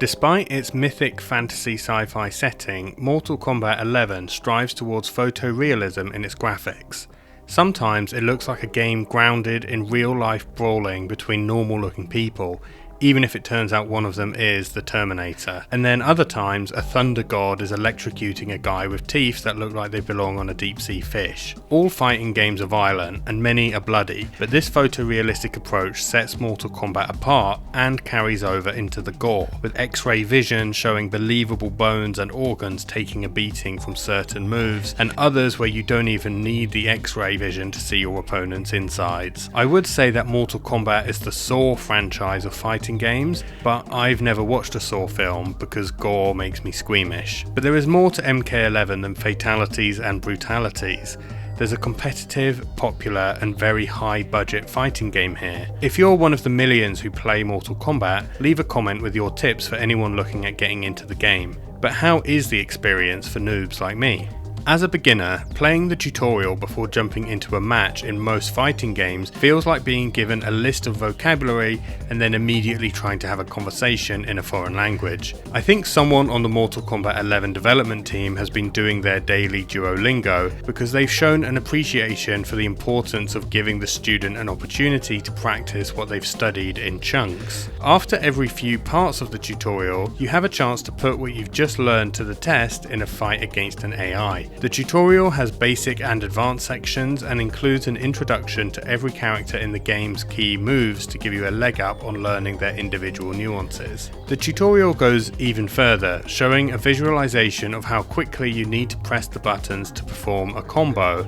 Despite its mythic fantasy sci-fi setting, Mortal Kombat 11 strives towards photorealism in its graphics. Sometimes it looks like a game grounded in real-life brawling between normal-looking people, even if it turns out one of them is the Terminator. And then other times, a thunder god is electrocuting a guy with teeth that look like they belong on a deep-sea fish. All fighting games are violent, and many are bloody, but this photorealistic approach sets Mortal Kombat apart and carries over into the gore, with X-ray vision showing believable bones and organs taking a beating from certain moves, and others where you don't even need the X-ray vision to see your opponent's insides. I would say that Mortal Kombat is the Saw franchise of fighting games, but I've never watched a Saw film because gore makes me squeamish. But there is more to MK11 than fatalities and brutalities. There's a competitive, popular and very high budget fighting game here. If you're one of the millions who play Mortal Kombat, leave a comment with your tips for anyone looking at getting into the game. But how is the experience for noobs like me? As a beginner, playing the tutorial before jumping into a match in most fighting games feels like being given a list of vocabulary and then immediately trying to have a conversation in a foreign language. I think someone on the Mortal Kombat 11 development team has been doing their daily Duolingo because they've shown an appreciation for the importance of giving the student an opportunity to practice what they've studied in chunks. After every few parts of the tutorial, you have a chance to put what you've just learned to the test in a fight against an AI. The tutorial has basic and advanced sections and includes an introduction to every character in the game's key moves to give you a leg up on learning their individual nuances. The tutorial goes even further, showing a visualization of how quickly you need to press the buttons to perform a combo.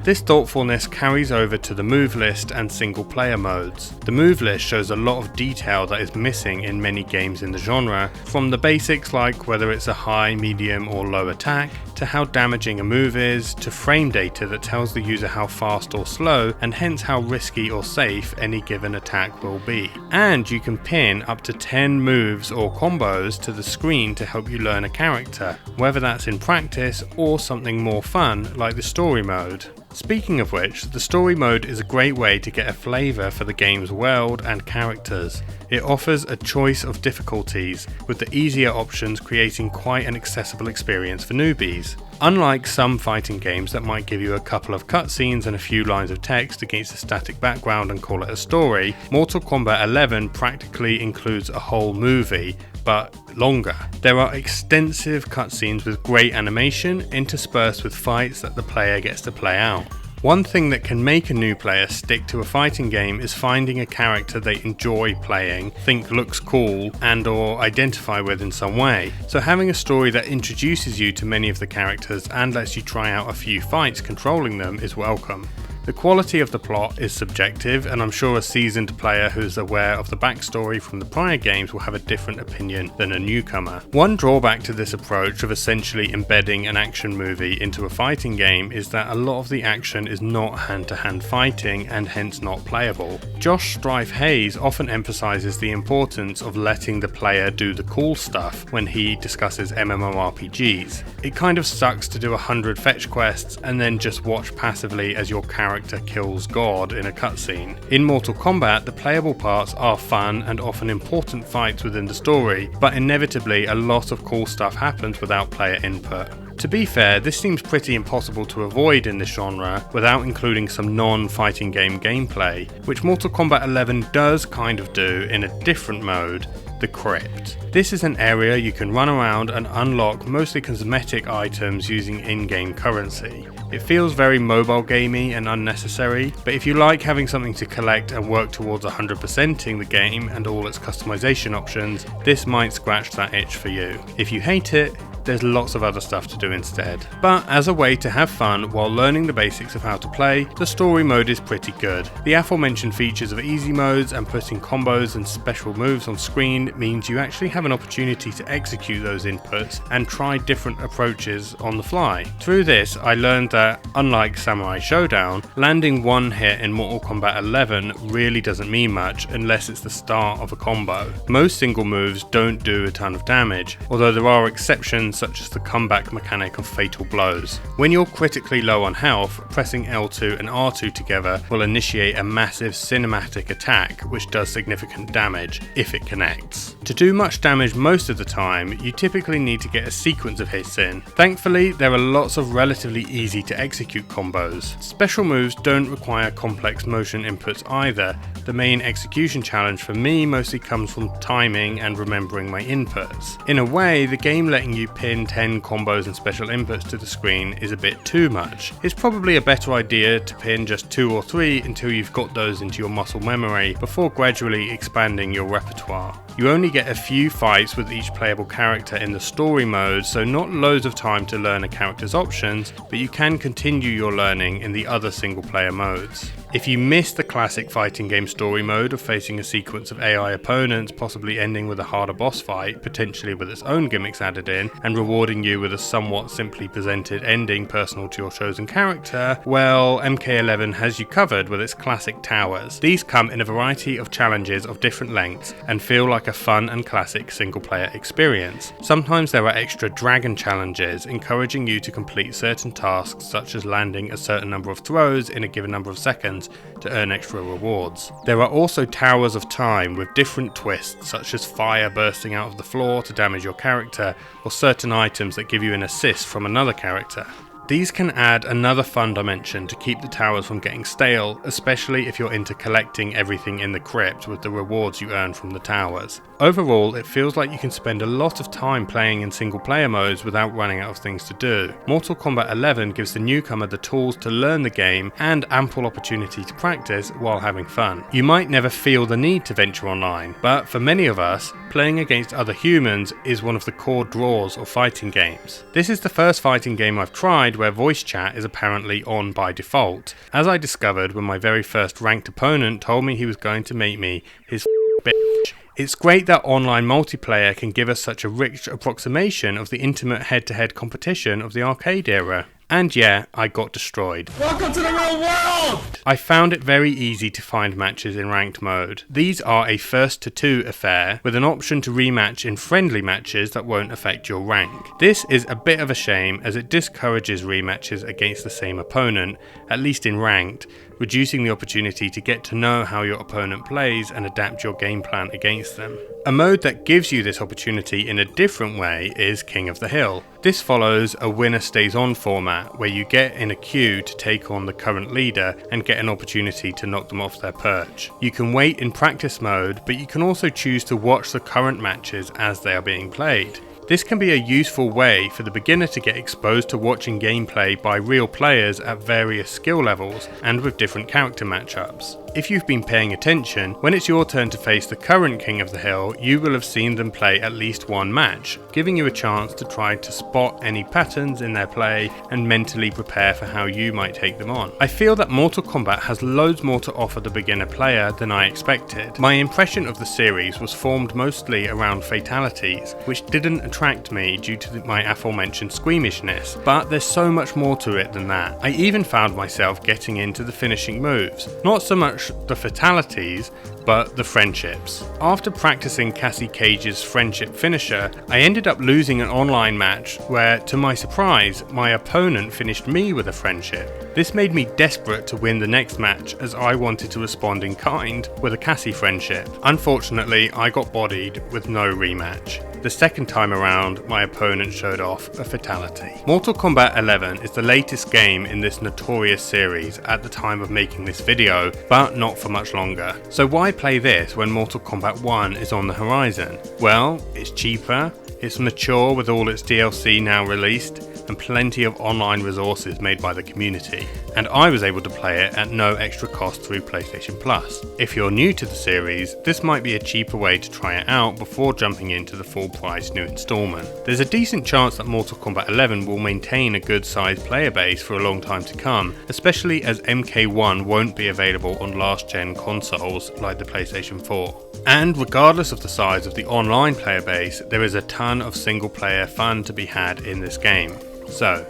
This thoughtfulness carries over to the move list and single player modes. The move list shows a lot of detail that is missing in many games in the genre, from the basics like whether it's a high, medium or low attack, to how damaging a move is, to frame data that tells the user how fast or slow and hence how risky or safe any given attack will be. And you can pin up to 10 moves or combos to the screen to help you learn a character, whether that's in practice or something more fun like the story mode. Speaking of which, the story mode is a great way to get a flavour for the game's world and characters. It offers a choice of difficulties, with the easier options creating quite an accessible experience for newbies. Unlike some fighting games that might give you a couple of cutscenes and a few lines of text against a static background and call it a story, Mortal Kombat 11 practically includes a whole movie, but longer. There are extensive cutscenes with great animation interspersed with fights that the player gets to play out. One thing that can make a new player stick to a fighting game is finding a character they enjoy playing, think looks cool, and or identify with in some way. So having a story that introduces you to many of the characters and lets you try out a few fights controlling them is welcome. The quality of the plot is subjective, and I'm sure a seasoned player who's aware of the backstory from the prior games will have a different opinion than a newcomer. One drawback to this approach of essentially embedding an action movie into a fighting game is that a lot of the action is not hand-to-hand fighting and hence not playable. Josh Strife Hayes often emphasizes the importance of letting the player do the cool stuff when he discusses MMORPGs. It kind of sucks to do 100 fetch quests and then just watch passively as your character kills God in a cutscene. In Mortal Kombat, the playable parts are fun and often important fights within the story, but inevitably a lot of cool stuff happens without player input. To be fair, this seems pretty impossible to avoid in this genre without including some non-fighting game gameplay, which Mortal Kombat 11 does kind of do in a different mode, the Crypt. This is an area you can run around and unlock mostly cosmetic items using in-game currency. It feels very mobile gamey and unnecessary, but if you like having something to collect and work towards 100%ing the game and all its customization options, this might scratch that itch for you. If you hate it, there's lots of other stuff to do instead. But as a way to have fun while learning the basics of how to play, the story mode is pretty good. The aforementioned features of easy modes and putting combos and special moves on screen means you actually have an opportunity to execute those inputs and try different approaches on the fly. Through this, I learned that, unlike Samurai Showdown, landing one hit in Mortal Kombat 11 really doesn't mean much unless it's the start of a combo. Most single moves don't do a ton of damage, although there are exceptions such as the comeback mechanic of fatal blows. When you're critically low on health, pressing L2 and R2 together will initiate a massive cinematic attack which does significant damage if it connects. To do much damage most of the time, you typically need to get a sequence of hits in. Thankfully, there are lots of relatively easy to execute combos. Special moves don't require complex motion inputs either. The main execution challenge for me mostly comes from timing and remembering my inputs. In a way, the game letting you pin 10 combos and special inputs to the screen is a bit too much. It's probably a better idea to pin just 2 or 3 until you've got those into your muscle memory before gradually expanding your repertoire. You only get a few fights with each playable character in the story mode, so not loads of time to learn a character's options, but you can continue your learning in the other single player modes. If you miss the classic fighting game story mode of facing a sequence of AI opponents, possibly ending with a harder boss fight, potentially with its own gimmicks added in, and rewarding you with a somewhat simply presented ending personal to your chosen character, well, MK11 has you covered with its classic towers. These come in a variety of challenges of different lengths and feel like a fun and classic single player experience. Sometimes there are extra dragon challenges encouraging you to complete certain tasks such as landing a certain number of throws in a given number of seconds to earn extra rewards. There are also towers of time with different twists such as fire bursting out of the floor to damage your character or certain items that give you an assist from another character. These can add another fun dimension to keep the towers from getting stale, especially if you're into collecting everything in the crypt with the rewards you earn from the towers. Overall, it feels like you can spend a lot of time playing in single player modes without running out of things to do. Mortal Kombat 11 gives the newcomer the tools to learn the game and ample opportunity to practice while having fun. You might never feel the need to venture online, but for many of us, playing against other humans is one of the core draws of fighting games. This is the first fighting game I've tried where voice chat is apparently on by default, as I discovered when my very first ranked opponent told me he was going to make me his bitch. It's great that online multiplayer can give us such a rich approximation of the intimate head-to-head competition of the arcade era. And yeah, I got destroyed. Welcome to the real world! I found it very easy to find matches in ranked mode. These are a first to 2 affair, with an option to rematch in friendly matches that won't affect your rank. This is a bit of a shame as it discourages rematches against the same opponent, at least in ranked, reducing the opportunity to get to know how your opponent plays and adapt your game plan against them. A mode that gives you this opportunity in a different way is King of the Hill. This follows a winner stays on format where you get in a queue to take on the current leader and get an opportunity to knock them off their perch. You can wait in practice mode, but you can also choose to watch the current matches as they are being played. This can be a useful way for the beginner to get exposed to watching gameplay by real players at various skill levels and with different character matchups. If you've been paying attention, when it's your turn to face the current King of the Hill, you will have seen them play at least one match, giving you a chance to try to spot any patterns in their play and mentally prepare for how you might take them on. I feel that Mortal Kombat has loads more to offer the beginner player than I expected. My impression of the series was formed mostly around fatalities, which didn't attract me due to my aforementioned squeamishness, but there's so much more to it than that. I even found myself getting into the finishing moves, not so much the fatalities, but the friendships. After practicing Cassie Cage's friendship finisher, I ended up losing an online match where, to my surprise, my opponent finished me with a friendship. This made me desperate to win the next match as I wanted to respond in kind with a Cassie friendship. Unfortunately, I got bodied with no rematch. The second time around, my opponent showed off a fatality. Mortal Kombat 11 is the latest game in this notorious series at the time of making this video, but not for much longer. So why play this when Mortal Kombat 1 is on the horizon? Well, it's cheaper, it's mature with all its DLC now released, and plenty of online resources made by the community, and I was able to play it at no extra cost through PlayStation Plus. If you're new to the series, this might be a cheaper way to try it out before jumping into the full price new installment. There's a decent chance that Mortal Kombat 11 will maintain a good sized player base for a long time to come, especially as MK1 won't be available on last gen consoles like the PlayStation 4. And regardless of the size of the online player base, there is a ton of single player fun to be had in this game. So,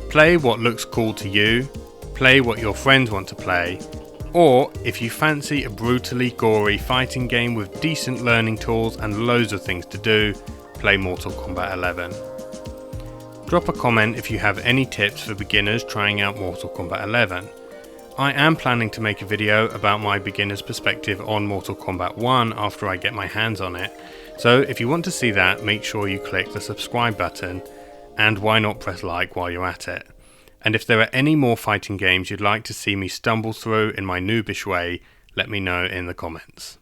play what looks cool to you, play what your friends want to play, or if you fancy a brutally gory fighting game with decent learning tools and loads of things to do, play Mortal Kombat 11. Drop a comment if you have any tips for beginners trying out Mortal Kombat 11. I am planning to make a video about my beginner's perspective on Mortal Kombat 1 after I get my hands on it, so if you want to see that, make sure you click the subscribe button, and why not press like while you're at it. And if there are any more fighting games you'd like to see me stumble through in my noobish way, let me know in the comments.